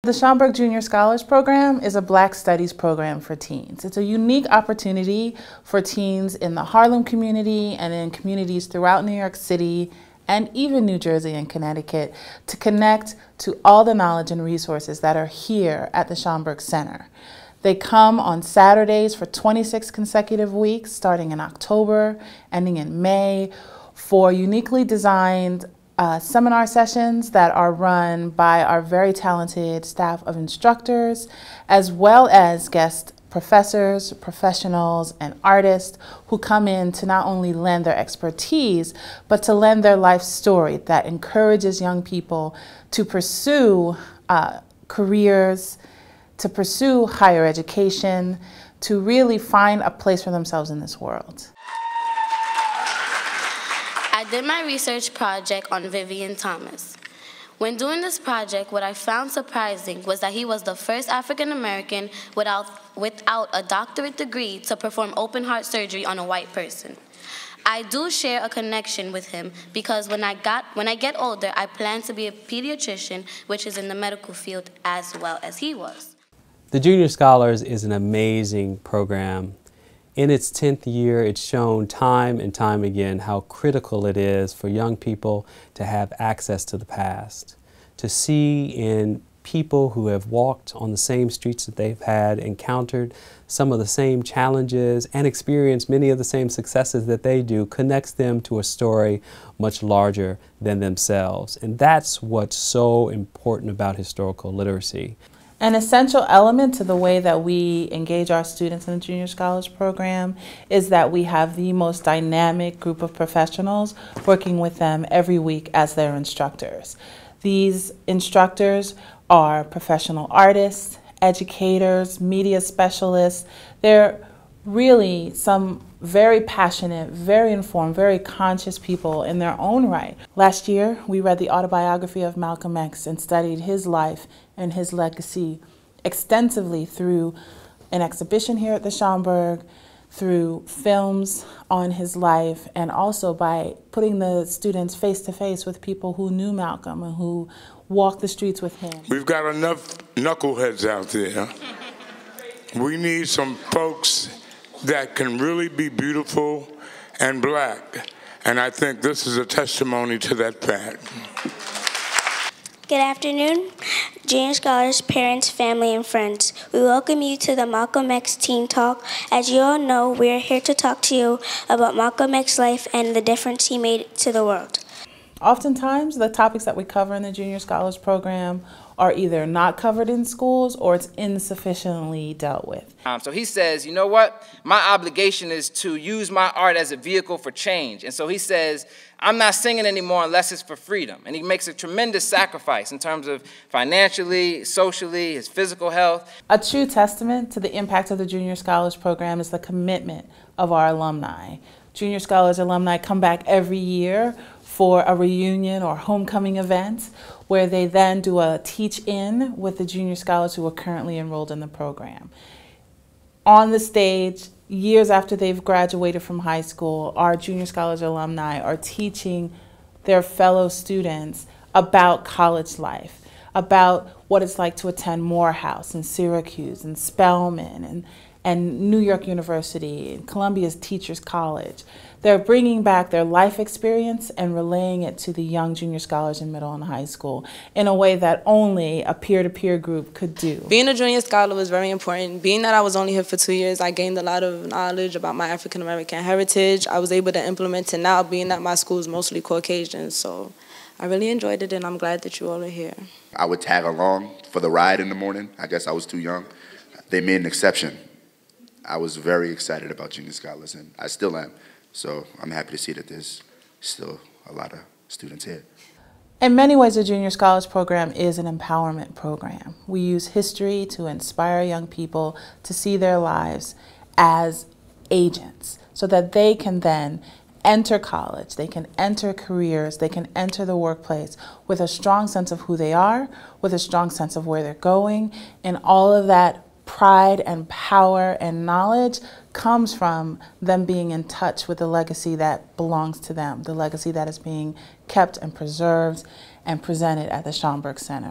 The Schomburg Junior Scholars Program is a Black Studies program for teens. It's a unique opportunity for teens in the Harlem community and in communities throughout New York City and even New Jersey and Connecticut to connect to all the knowledge and resources that are here at the Schomburg Center. They come on Saturdays for 26 consecutive weeks, starting in October, ending in May, for uniquely designed seminar sessions that are run by our very talented staff of instructors, as well as guest professors, professionals, and artists who come in to not only lend their expertise, but to lend their life story that encourages young people to pursue careers, to pursue higher education, to really find a place for themselves in this world. I did my research project on Vivian Thomas. When doing this project, what I found surprising was that he was the first African American without a doctorate degree to perform open heart surgery on a white person. I do share a connection with him because when I get older, I plan to be a pediatrician, which is in the medical field as well as he was. The Junior Scholars is an amazing program. In its 10th year, it's shown time and time again how critical it is for young people to have access to the past, to see in people who have walked on the same streets that they've had, encountered some of the same challenges, and experienced many of the same successes that they do, connects them to a story much larger than themselves. And that's what's so important about historical literacy. An essential element to the way that we engage our students in the Junior Scholars Program is that we have the most dynamic group of professionals working with them every week as their instructors. These instructors are professional artists, educators, media specialists. They're really some very passionate, very informed, very conscious people in their own right. Last year, we read the autobiography of Malcolm X and studied his life and his legacy extensively through an exhibition here at the Schomburg, through films on his life, and also by putting the students face to face with people who knew Malcolm and who walked the streets with him. We've got enough knuckleheads out there. We need some folks that can really be beautiful and Black. And I think this is a testimony to that fact. Good afternoon, Junior Scholars, parents, family, and friends. We welcome you to the Malcolm X Teen Talk. As you all know, we are here to talk to you about Malcolm X's life and the difference he made to the world. Oftentimes, the topics that we cover in the Junior Scholars Program are either not covered in schools or it's insufficiently dealt with. So he says, you know what? My obligation is to use my art as a vehicle for change. And so he says, I'm not singing anymore unless it's for freedom. And he makes a tremendous sacrifice in terms of financially, socially, his physical health. A true testament to the impact of the Junior Scholars Program is the commitment of our alumni. Junior Scholars alumni come back every year for a reunion or homecoming event where they then do a teach-in with the junior scholars who are currently enrolled in the program. On the stage, years after they've graduated from high school, our Junior Scholars alumni are teaching their fellow students about college life, about what it's like to attend Morehouse and Syracuse and Spelman and New York University and Columbia's Teachers College. They're bringing back their life experience and relaying it to the young junior scholars in middle and high school in a way that only a peer-to-peer group could do. Being a junior scholar was very important. Being that I was only here for 2 years, I gained a lot of knowledge about my African American heritage. I was able to implement it now, being that my school is mostly Caucasian. So I really enjoyed it, and I'm glad that you all are here. I would tag along for the ride in the morning. I guess I was too young. They made an exception. I was very excited about Junior Scholars, and I still am. So I'm happy to see that there's still a lot of students here. In many ways, the Junior Scholars Program is an empowerment program. We use history to inspire young people to see their lives as agents so that they can then enter college, they can enter careers, they can enter the workplace with a strong sense of who they are, with a strong sense of where they're going, and all of that pride and power and knowledge comes from them being in touch with the legacy that belongs to them, the legacy that is being kept and preserved and presented at the Schomburg Center.